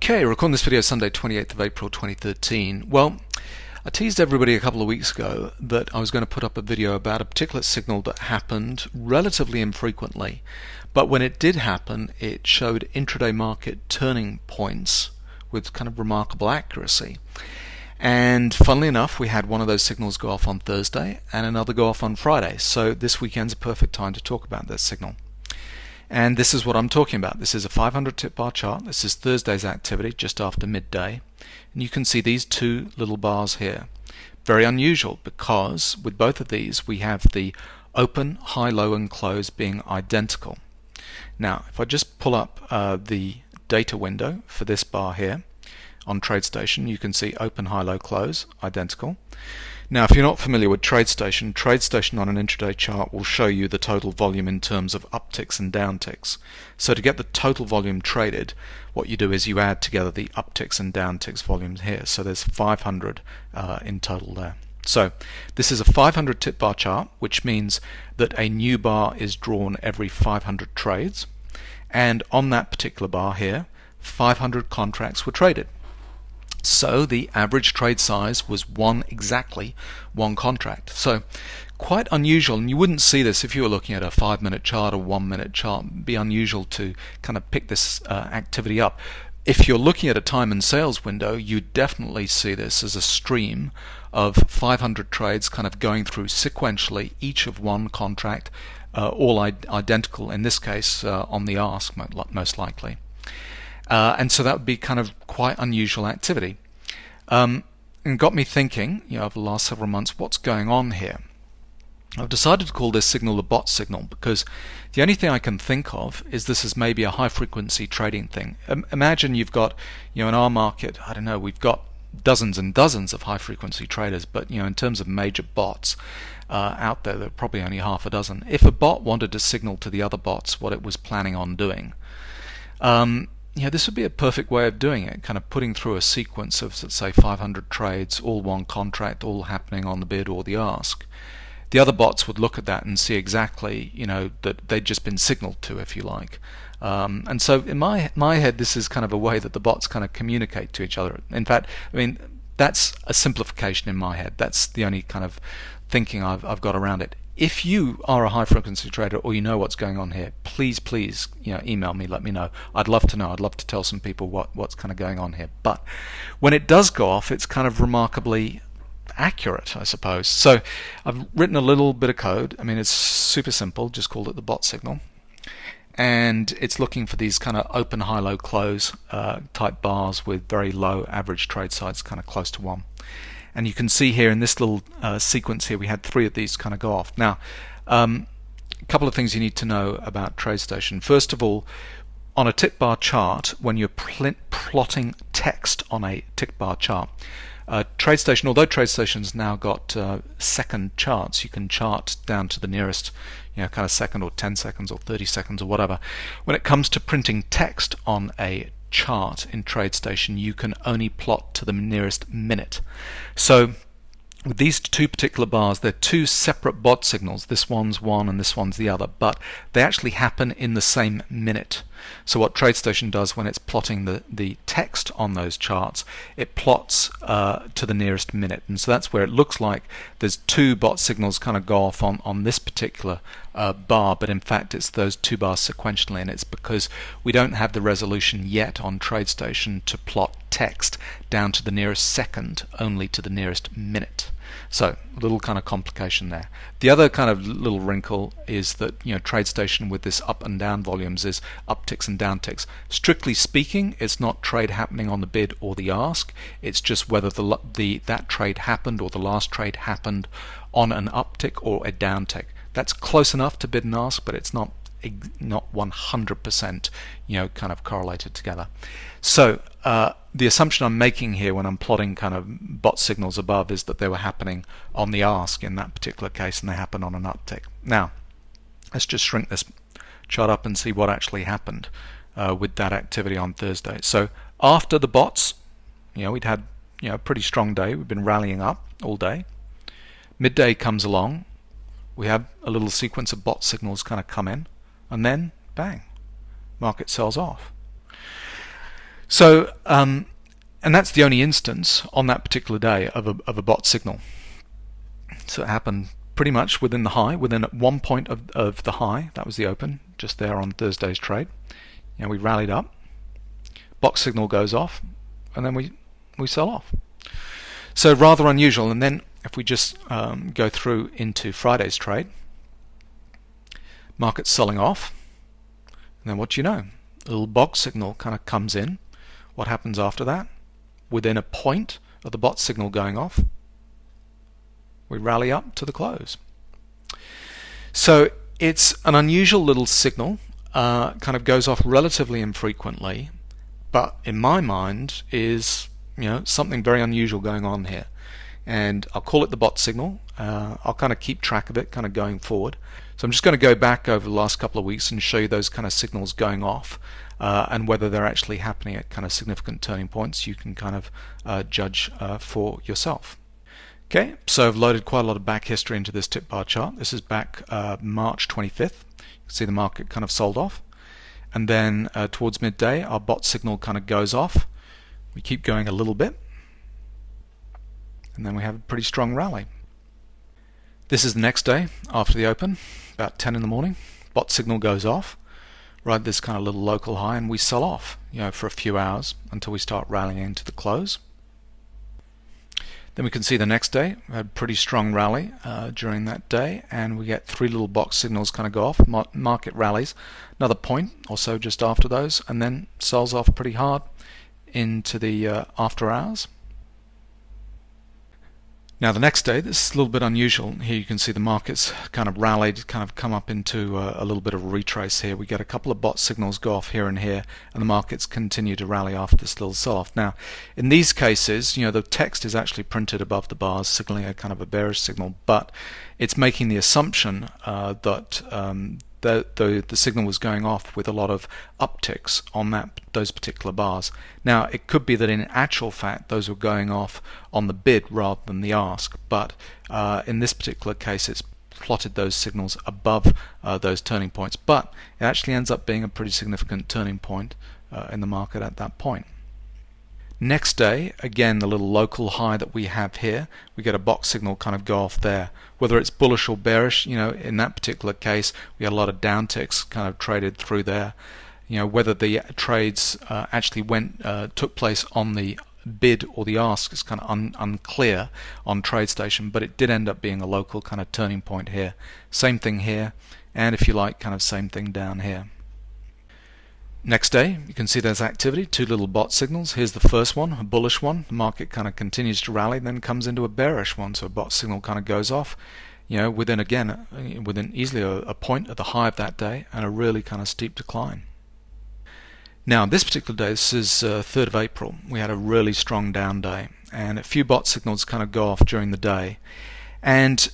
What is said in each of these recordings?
Okay, recording this video Sunday 28th of April 2013. Well, I teased everybody a couple of weeks ago that I was going to put up a video about a particular signal that happened relatively infrequently, but when it did happen it showed intraday market turning points with kind of remarkable accuracy. And funnily enough, we had one of those signals go off on Thursday and another go off on Friday, so this weekend's a perfect time to talk about that signal. And this is what I'm talking about. This is a 500 tip bar chart. This is Thursday's activity just after midday. And you can see these two little bars here. Very unusual because with both of these we have the open, high, low and close being identical. Now if I just pull up the data window for this bar here on TradeStation, you can see open, high, low, close, identical. Now if you're not familiar with TradeStation on an intraday chart will show you the total volume in terms of upticks and downticks. So to get the total volume traded, what you do is you add together the upticks and downticks volumes here. So there's 500 in total there. So this is a 500 tip bar chart, which means that a new bar is drawn every 500 trades, and on that particular bar here 500 contracts were traded. So the average trade size was exactly one contract. So quite unusual, and you wouldn't see this if you were looking at a 5-minute chart or 1-minute chart. It'd be unusual to kind of pick this activity up. If you're looking at a time and sales window, you definitely see this as a stream of 500 trades kind of going through sequentially, each of one contract, all identical in this case on the ask most likely. And so that would be kind of quite unusual activity. And got me thinking, over the last several months, what's going on here? I've decided to call this signal the bot signal because the only thing I can think of is this is maybe a high frequency trading thing. Imagine you've got, in our market, I don't know, we've got dozens and dozens of high frequency traders, but in terms of major bots out there, there are probably only half a dozen. If a bot wanted to signal to the other bots what it was planning on doing, this would be a perfect way of doing it, kind of putting through a sequence of, let's say, 500 trades, all one contract, all happening on the bid or the ask. The other bots would look at that and see exactly, that they'd just been signaled to, if you like. And so in my head, this is kind of a way that the bots kind of communicate to each other. In fact, that's a simplification in my head. That's the only kind of thinking I've got around it. If you are a high frequency trader or you know what's going on here, please email me, let me know. I'd love to know. I'd love to tell some people what's kind of going on here. But when it does go off, it's kind of remarkably accurate, I suppose. So I've written a little bit of code. It's super simple, just called it the bot signal. And it's looking for these kind of open, high, low, close type bars with very low average trade size, kind of close to 1. And you can see here in this little sequence here we had 3 of these kind of go off. Now a couple of things you need to know about TradeStation. First of all, on a tick bar chart, when you're plotting text on a tick bar chart, TradeStation, although TradeStation's now got second charts, you can chart down to the nearest kind of second or 10 seconds or 30 seconds or whatever. When it comes to printing text on a chart in TradeStation, you can only plot to the nearest minute. So with these two particular bars, they're two separate bot signals. This one's one and this one's the other, but they actually happen in the same minute. So what TradeStation does when it's plotting the text on those charts, it plots to the nearest minute, and so that's where it looks like there's 2 bot signals kind of go off on this particular bar, but in fact it's those 2 bars sequentially, and it's because we don't have the resolution yet on TradeStation to plot text down to the nearest second, only to the nearest minute. So a little kind of complication there. The other kind of little wrinkle is that TradeStation with this up and down volumes is upticks and downticks. Strictly speaking, it's not trade happening on the bid or the ask. It's just whether that trade happened or the last trade happened on an uptick or a downtick. That's close enough to bid and ask, but it's not 100% kind of correlated together. So the assumption I'm making here when I'm plotting kind of bot signals above is that they were happening on the ask in that particular case, and they happen on an uptick. Now let's just shrink this chart up and see what actually happened with that activity on Thursday. So after the bots, we'd had a pretty strong day. We've been rallying up all day. Midday comes along, we have a little sequence of bot signals kind of come in, and then bang, market sells off. So, and that's the only instance on that particular day of a bot signal. So it happened pretty much within the high, within at one point of the high. That was the open, just there on Thursday's trade. You know, we rallied up, bot signal goes off, and then we sell off. So rather unusual. And then if we just go through into Friday's trade, market's selling off, and then what do you know? A little bot signal kind of comes in. What happens after that? Within a point of the bot signal going off, we rally up to the close. So it's an unusual little signal, kind of goes off relatively infrequently, but in my mind is, you know, something very unusual going on here. And I'll call it the bot signal. I'll kind of keep track of it kind of going forward. So I'm just going to go back over the last couple of weeks and show you those kind of signals going off, and whether they're actually happening at kind of significant turning points. You can kind of judge for yourself. Okay, so I've loaded quite a lot of back history into this tip bar chart. This is back March 25th. You can see the market kind of sold off, and then towards midday our bot signal kind of goes off. We keep going a little bit, and then we have a pretty strong rally. This is the next day after the open, about 10 in the morning. Bot signal goes off, right this kind of little local high, and we sell off, you know, for a few hours until we start rallying into the close. Then we can see the next day we had a pretty strong rally during that day, and we get three little box signals kind of go off. Market rallies another point or so just after those, and then sells off pretty hard into the after hours. Now the next day, this is a little bit unusual. Here you can see the market's kind of rallied, kind of come up into a little bit of a retrace here. We get a couple of bot signals go off here and here, and the markets continue to rally after this little sell-off. Now, in these cases, you know, the text is actually printed above the bars, signaling a kind of a bearish signal, but it's making the assumption that the signal was going off with a lot of upticks on those particular bars. Now it could be that in actual fact those were going off on the bid rather than the ask, but in this particular case it's plotted those signals above those turning points, but it actually ends up being a pretty significant turning point in the market at that point. Next day, again, the little local high that we have here, we get a box signal kind of go off there. Whether it's bullish or bearish, you know, in that particular case, we had a lot of downticks kind of traded through there. You know, whether the trades actually took place on the bid or the ask is kind of unclear on TradeStation, but it did end up being a local kind of turning point here. Same thing here, and if you like, kind of same thing down here. Next day, you can see there's activity, two little bot signals. Here's the first one, a bullish one. The market kind of continues to rally, then comes into a bearish one, so a bot signal kind of goes off, you know, within easily a point at the high of that day, and a really kind of steep decline. Now, this particular day, this is 3rd of April, we had a really strong down day, and a few bot signals kind of go off during the day, and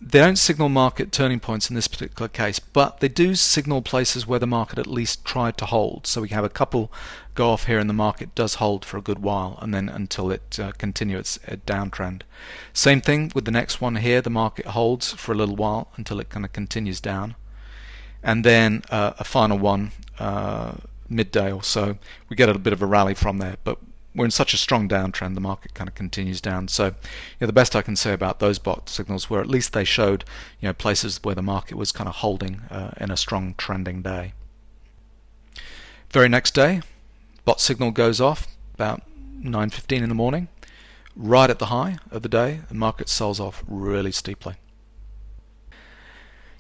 they don't signal market turning points in this particular case, but they do signal places where the market at least tried to hold. So we have a couple go off here and the market does hold for a good while, and then until it continues its downtrend. Same thing with the next one here, the market holds for a little while until it kind of continues down. And then a final one midday or so, we get a bit of a rally from there, but we're in such a strong downtrend, the market kind of continues down. So, you know, the best I can say about those bot signals were at least they showed, you know, places where the market was kind of holding in a strong trending day. Very next day, bot signal goes off about 9:15 in the morning, right at the high of the day. The market sells off really steeply.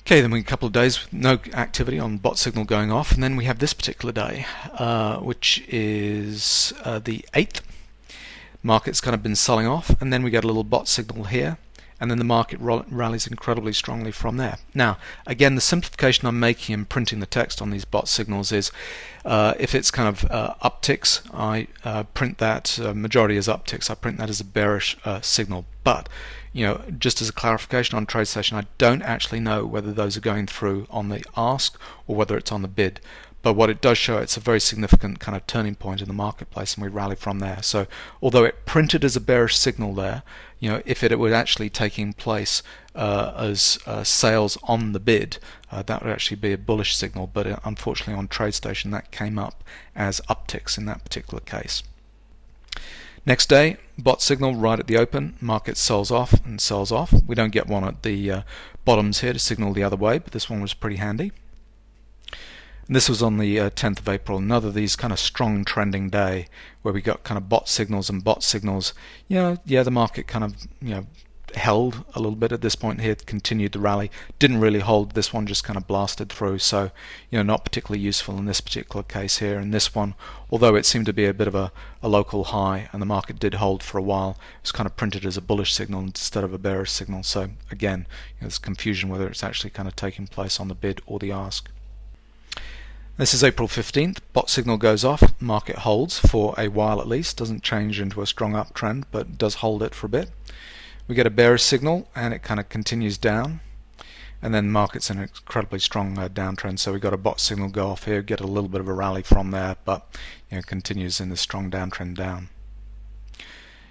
Okay, then we have a couple of days with no activity on bot signal going off, and then we have this particular day, which is the 8th. Market's kind of been selling off, and then we get a little bot signal here, and then the market rallies incredibly strongly from there. Now, again, the simplification I'm making in printing the text on these bot signals is if it's kind of upticks, I print that, majority is upticks, I print that as a bearish signal. But, you know, just as a clarification on TradeStation, I don't actually know whether those are going through on the ask or whether it's on the bid. but what it does show, it's a very significant kind of turning point in the marketplace, and we rally from there. So although it printed as a bearish signal there, if it were actually taking place as sales on the bid, that would actually be a bullish signal, but unfortunately on TradeStation that came up as upticks in that particular case. Next day, bot signal right at the open, market sells off and sells off. We don't get one at the bottoms here to signal the other way, but this one was pretty handy. And this was on the 10th of April, another of these kind of strong trending day where we got kind of bot signals and bot signals. Yeah, the market kind of held a little bit at this point here, continued the rally, didn't really hold. This one just kind of blasted through, so not particularly useful in this particular case here. And this one, although it seemed to be a bit of a local high and the market did hold for a while, it was kind of printed as a bullish signal instead of a bearish signal. So again, there's confusion whether it's actually kind of taking place on the bid or the ask. This is April 15th, bot signal goes off, market holds for a while at least, doesn't change into a strong uptrend, but does hold it for a bit. We get a bearish signal and it kind of continues down, and then the market's in an incredibly strong downtrend, so we got a bot signal go off here, get a little bit of a rally from there, but continues in the strong downtrend down.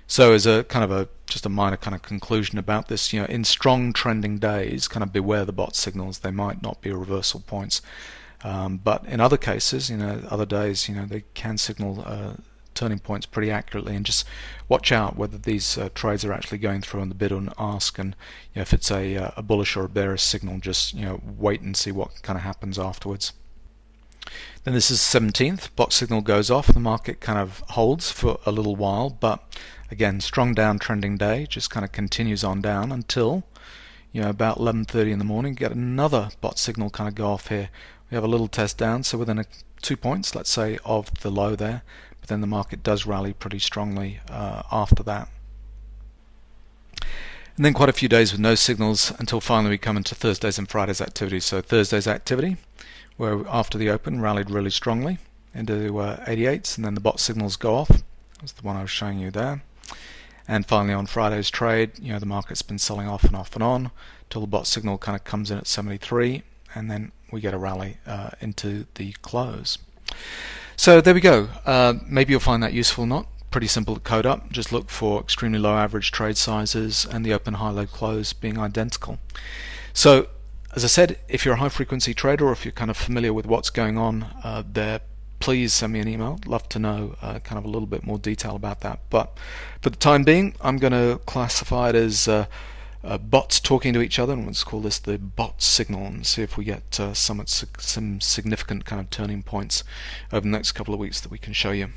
So as a kind of just a minor kind of conclusion about this, in strong trending days, kind of beware the bot signals. They might not be reversal points. But in other cases, other days, they can signal turning points pretty accurately, and just watch out whether these trades are actually going through on the bid or an ask, and if it's a bullish or a bearish signal, just wait and see what kind of happens afterwards. Then this is 17th, bot signal goes off, the market kind of holds for a little while, but again, strong downtrending day, just kind of continues on down until about 11:30 in the morning, get another bot signal kind of go off here. We have a little test down, so within 2 points, let's say, of the low there, but then the market does rally pretty strongly after that. And then quite a few days with no signals until finally we come into Thursday's and Friday's activity. So Thursday's activity, where after the open rallied really strongly into 88s, and then the bot signals go off. That's the one I was showing you there. And finally on Friday's trade, the market's been selling off and off and on till the bot signal kind of comes in at 73, and then we get a rally into the close. So there we go. Maybe you'll find that useful or not. Pretty simple to code up. Just look for extremely low average trade sizes and the open, high, low, close being identical. So as I said, if you're a high frequency trader, or if you're kind of familiar with what's going on there, please send me an email. Love to know kind of a little bit more detail about that. But for the time being, I'm going to classify it as bots talking to each other, and let's call this the bot signal, and see if we get some significant kind of turning points over the next couple of weeks that we can show you.